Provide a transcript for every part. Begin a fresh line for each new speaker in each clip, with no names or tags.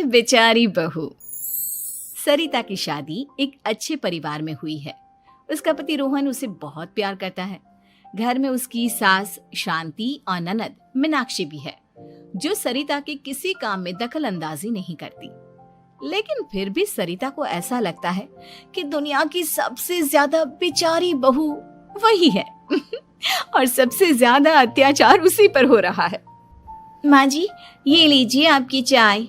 बेचारी बहू। सरिता की शादी एक अच्छे परिवार में हुई है। उसका पति रोहन उसे बहुत प्यार करता है। घर में उसकी सास शांति और ननद मीनाक्षी भी है, जो सरिता के किसी काम में दखल अंदाजी नहीं करती। लेकिन फिर भी सरिता को ऐसा लगता है कि दुनिया की सबसे ज्यादा बेचारी बहू वही है और सबसे ज्यादा अत्याचार उसी पर हो रहा है। माँ जी, ये लीजिए आपकी चाय।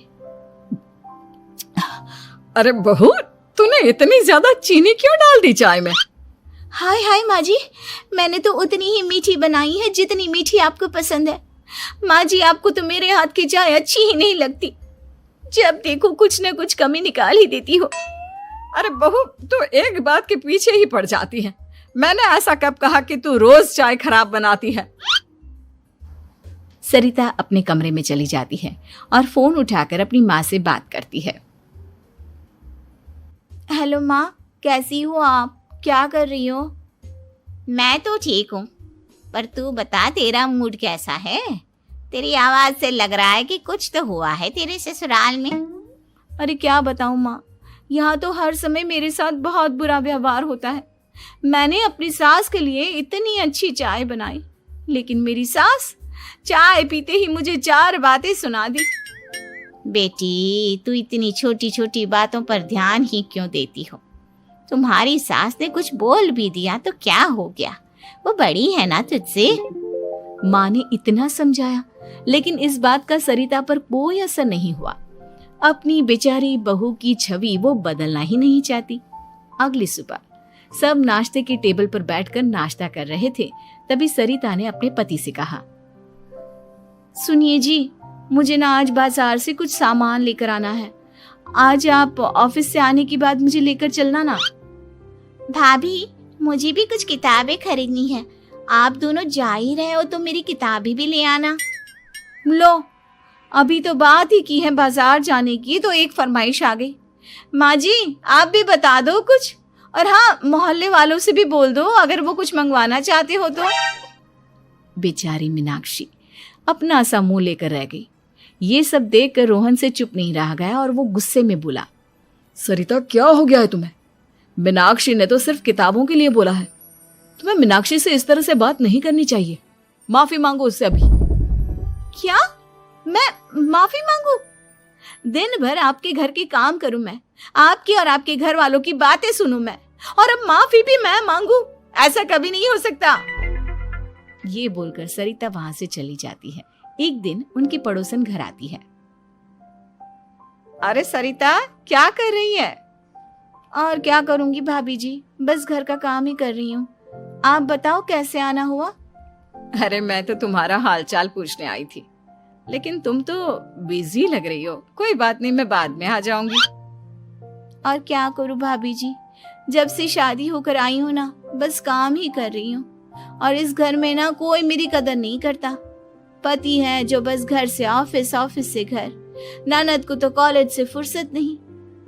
अरे बहू, तूने इतनी ज्यादा चीनी क्यों डाल दी चाय में?
हाय हाय माँ जी, मैंने तो उतनी ही मीठी बनाई है जितनी मीठी आपको पसंद है। माँ जी, आपको तो मेरे हाथ की चाय अच्छी ही नहीं लगती। जब देखो कुछ न कुछ कमी निकाल ही देती हो।
अरे बहू, तू एक बात के पीछे ही पड़ जाती है। मैंने ऐसा कब कहा कि तू रोज चाय खराब बनाती है?
सरिता अपने कमरे में चली जाती है और फोन उठाकर अपनी माँ से बात करती है। हेलो माँ, कैसी हो आप? क्या कर रही हो?
मैं तो ठीक हूँ, पर तू बता, तेरा मूड कैसा है? तेरी आवाज से लग रहा है कि कुछ तो हुआ है तेरे ससुराल में।
अरे क्या बताऊँ माँ, यहाँ तो हर समय मेरे साथ बहुत बुरा व्यवहार होता है। मैंने अपनी सास के लिए इतनी अच्छी चाय बनाई, लेकिन मेरी सास चाय पीते ही मुझे 4 बातें सुना दी।
बेटी, तू इतनी छोटी छोटी बातों पर ध्यान ही क्यों देती हो? तुम्हारी सास ने कुछ बोल भी दिया तो क्या हो गया, वो बड़ी है ना तुझसे।
माँ ने इतना समझाया, लेकिन इस बात का सरिता पर कोई असर नहीं हुआ। अपनी बेचारी बहू की छवि वो बदलना ही नहीं चाहती। अगली सुबह सब नाश्ते की टेबल पर बैठकर नाश्ता कर रहे थे, तभी सरिता ने अपने पति से कहा, सुनिए जी, मुझे ना आज बाजार से कुछ सामान लेकर आना है। आज आप ऑफिस से आने के बाद मुझे लेकर चलना ना।
भाभी, मुझे भी कुछ किताबें खरीदनी है। आप दोनों जा ही रहे हो तो मेरी किताबें भी ले आना।
लो, अभी तो बात ही की है बाजार जाने की, तो एक फरमाइश आ गई। माँ जी, आप भी बता दो कुछ, और हाँ, मोहल्ले वालों से भी बोल दो अगर वो कुछ मंगवाना चाहते हो तो। बेचारी मीनाक्षी अपना सा मुंह लेकर रह गई। ये सब देखकर रोहन से चुप नहीं रह गया और वो गुस्से में बोला,
सरिता, क्या हो गया है तुम्हें? मीनाक्षी ने तो सिर्फ किताबों के लिए बोला है। तुम्हें मीनाक्षी से इस तरह से बात नहीं करनी चाहिए। माफी मांगो उससे अभी।
क्या? मैं माफी मांगू? दिन भर आपके घर के काम करूं मैं, आपकी और आपके घर वालों की बातें सुनूं मैं, और अब माफी भी मैं मांगू? ऐसा कभी नहीं हो सकता। ये बोलकर सरिता वहां से चली जाती है। एक दिन उनकी पड़ोसन घर आती है। अरे सरिता, क्या कर रही है? और क्या करूंगी भाभी जी, बस घर का काम ही कर रही हूँ। आप बताओ कैसे आना हुआ?
अरे मैं तो तुम्हारा हालचाल पूछने आई थी, लेकिन तुम तो बिजी लग रही हो। कोई बात नहीं, मैं बाद में आ जाऊंगी।
और क्या करूं भाभी जी, जब से शादी होकर आई हूँ ना, बस काम ही कर रही हूँ। और इस घर में ना कोई मेरी कदर नहीं करता। पति है जो बस घर से ऑफिस, ऑफिस से घर। ननद को तो कॉलेज से फुर्सत नहीं।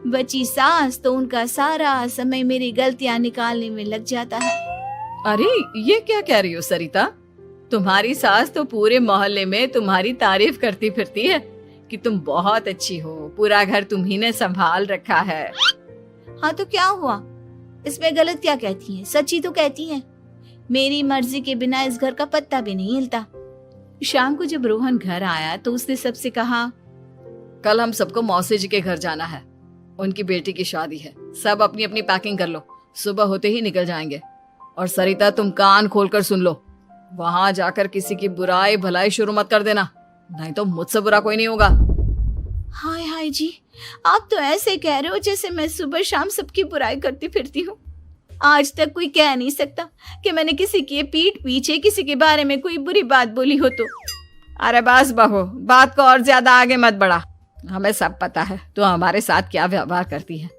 बची सास तो उनका सारा समय मेरी गलतियां निकालने में लग जाता है।
अरे ये क्या कह रही हो सरिता? तुम्हारी सास तो पूरे मोहल्ले में तुम्हारी तारीफ करती फिरती है कि तुम बहुत अच्छी हो, पूरा घर तुम्ही ने संभाल रखा है।
हाँ तो क्या हुआ, इसमें गलत क्या कहती है? सच्ची तो कहती है। मेरी मर्जी के बिना इस घर का पत्ता भी नहीं हिलता। शाम को जब रोहन घर आया तो उसने सबसे कहा,
कल हम सबको मौसी जी के घर जाना है। उनकी बेटी की शादी है। सब अपनी अपनी पैकिंग कर लो, सुबह होते ही निकल जाएंगे। और सरिता, तुम कान खोलकर सुन लो, वहां जाकर किसी की बुराई भलाई शुरू मत कर देना, नहीं तो मुझसे बुरा कोई नहीं होगा।
हाय हाय जी, आप तो ऐसे कह रहे हो जैसे मैं सुबह शाम सबकी बुराई करती फिरती हूँ। आज तक कोई कह नहीं सकता कि मैंने किसी की पीठ पीछे किसी के बारे में कोई बुरी बात बोली हो तो।
अरे बस बहू, बात को और ज्यादा आगे मत बढ़ा। हमें सब पता है तू हमारे साथ क्या व्यवहार करती है।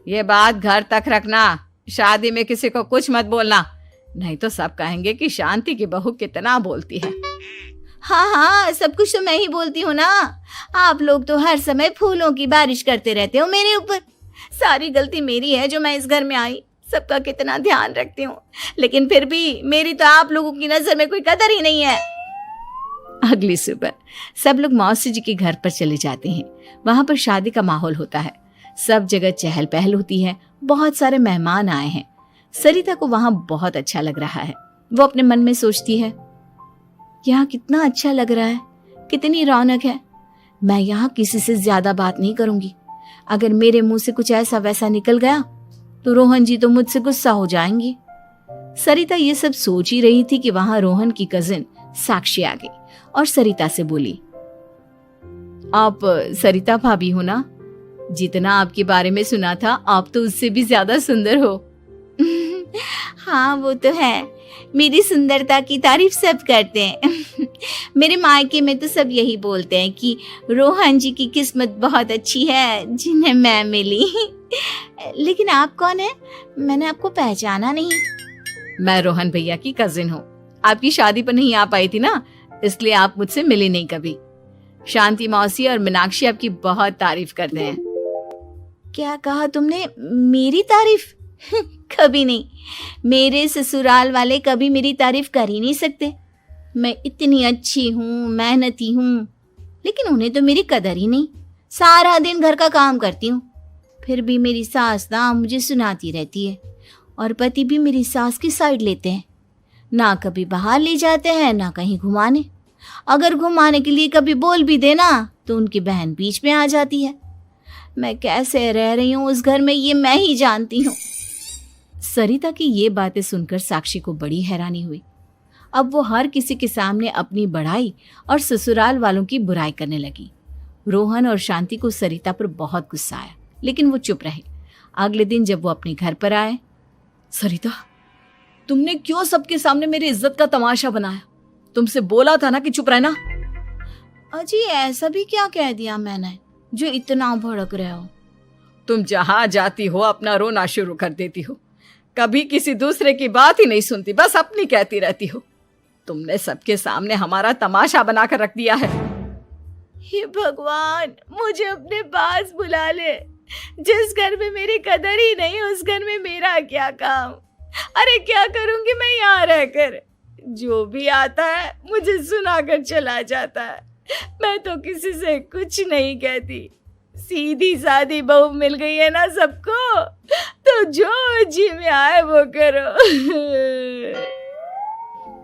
ये बात घर तक रखना, शादी में किसी को कुछ मत बोलना, नहीं तो सब कहेंगे कि शांति की बहू कितना बोलती है।
हाँ हाँ, सब कुछ तो मैं ही बोलती हूँ ना। आप लोग तो हर समय फूलों की बारिश करते रहते हो मेरे ऊपर। सारी गलती मेरी है जो मैं इस घर में आई। सबका कितना ध्यान रखती हूँ, लेकिन फिर भी मेरी तो आप लोगों की नजर में कोई कदर ही नहीं है। अगली सुबह सब लोग मौसी जी के घर पर चले जाते हैं। वहां पर शादी का माहौल होता है, सब जगह चहल पहल होती है, बहुत सारे मेहमान आए हैं। सरिता को वहां बहुत अच्छा लग रहा है। वो अपने मन में सोचती है, यहाँ कितना अच्छा लग रहा है, कितनी रौनक है। मैं यहाँ किसी से ज्यादा बात नहीं करूंगी। अगर मेरे मुंह से कुछ ऐसा वैसा निकल गया तो रोहन जी तो मुझसे गुस्सा हो जाएंगी। सरिता ये सब सोच ही रही थी कि वहां रोहन की कजिन साक्षी आ गई और सरिता से बोली, आप सरिता भाभी हो ना? जितना आपके बारे में सुना था आप तो उससे भी ज्यादा सुंदर हो।
हाँ वो तो है, मेरी सुंदरता की तारीफ सब करते हैं। मेरे मायके में तो सब यही बोलते हैं कि रोहन जी की किस्मत बहुत अच्छी है जिन्हें मैं मिली। लेकिन आप कौन है? मैंने आपको पहचाना नहीं।
मैं रोहन भैया की कजिन हूँ। आपकी शादी पर नहीं आ पाई थी ना, इसलिए आप मुझसे मिली नहीं कभी। शांति मौसी और मीनाक्षी आपकी बहुत तारीफ करते हैं।
क्या कहा तुमने? मेरी तारीफ? कभी नहीं। मेरे ससुराल वाले कभी मेरी तारीफ कर ही नहीं सकते। मैं इतनी अच्छी हूँ, मेहनती हूँ, लेकिन उन्हें तो मेरी कदर ही नहीं। सारा दिन घर का काम करती हूँ, फिर भी मेरी सास ना मुझे सुनाती रहती है और पति भी मेरी सास की साइड लेते हैं। ना कभी बाहर ले जाते हैं ना कहीं घुमाने। अगर घुमाने के लिए कभी बोल भी देना तो उनकी बहन बीच में आ जाती है। मैं कैसे रह रही हूँ उस घर में ये मैं ही जानती हूँ।
सरिता की ये बातें सुनकर साक्षी को बड़ी हैरानी हुई। अब वो हर किसी के सामने अपनी बड़ाई और ससुराल वालों की बुराई करने लगी। रोहन और शांति को सरिता पर बहुत गुस्सा आया, लेकिन वो चुप रहे। अगले दिन जब वो अपने घर पर आए,
सरिता, तुमने क्यों सबके सामने मेरी इज्जत का तमाशा बनाया? तुमसे बोला था ना कि चुप रहना।
अजी ऐसा भी क्या कह दिया मैंने जो इतना भड़क रहे हो?
तुम जहां जाती हो अपना रोना शुरू कर देती हो, कभी किसी दूसरे की बात ही नहीं सुनती, बस अपनी कहती रहती हो। तुमने सबके सामने हमारा तमाशा बनाकर रख दिया है।
हे भगवान, मुझे अपने पास बुला ले। जिस घर में मेरी कदर ही नहीं उस घर में मेरा क्या काम? अरे क्या करूंगी मैं यहाँ रहकर? जो भी आता है मुझे सुनाकर चला जाता है। मैं तो किसी से कुछ नहीं कहती। सीधी सादी बहू मिल गई है ना सबको, तो जो जी में आए वो करो।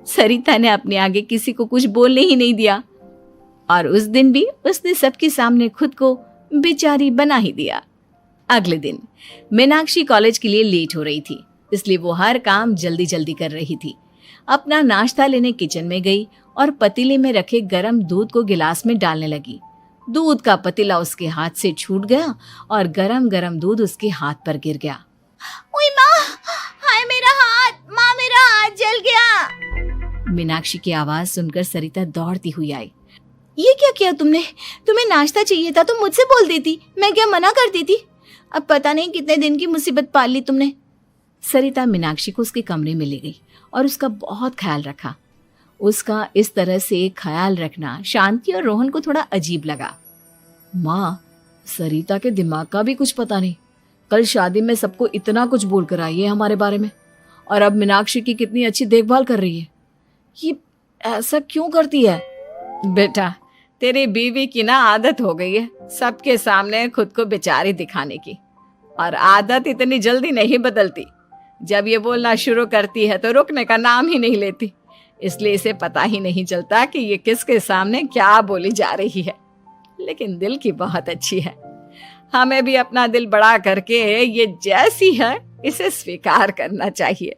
सरिता ने अपने आगे किसी को कुछ बोलने ही नहीं दिया और उस दिन भी उसने सबके सामने खुद को बेचारी बना ही दिया। अगले दिन मीनाक्षी कॉलेज के लिए लेट हो रही थी, इसलिए वो हर काम जल्दी जल्दी कर रही थी। अपना नाश्ता लेने किचन में गई और पतीले में रखे गरम दूध को गिलास में डालने लगी। दूध का पतीला उसके हाथ से छूट गया और गरम गरम दूध उसके हाथ पर गिर गया।
ओए माँ, हाय मेरा हाथ, माँ मेरा हाथ जल गया।
मीनाक्षी की आवाज सुनकर सरिता दौड़ती हुई आई।
ये क्या किया तुमने? तुम्हें नाश्ता चाहिए था तो मुझसे बोल देती, मैं क्या मना करती थी? अब पता नहीं कितने दिन की मुसीबत पाल ली तुमने।
सरिता मीनाक्षी को उसके कमरे में ले गई और उसका बहुत ख्याल रखा। उसका इस तरह से ख्याल रखना शांति और रोहन को थोड़ा अजीब लगा।
माँ, सरिता के दिमाग का भी कुछ पता नहीं। कल शादी में सबको इतना कुछ बोल कर आई है हमारे बारे में, और अब मीनाक्षी की कितनी अच्छी देखभाल कर रही है। ये ऐसा क्यों करती है?
बेटा, तेरी बीवी की ना आदत हो गई है सबके सामने खुद को बेचारी दिखाने की, और आदत इतनी जल्दी नहीं बदलती। जब ये बोलना शुरू करती है तो रुकने का नाम ही नहीं लेती, इसलिए इसे पता ही नहीं चलता कि ये किसके सामने क्या बोली जा रही है। लेकिन दिल की बहुत अच्छी है। हमें भी अपना दिल बड़ा करके ये जैसी है इसे स्वीकार करना चाहिए।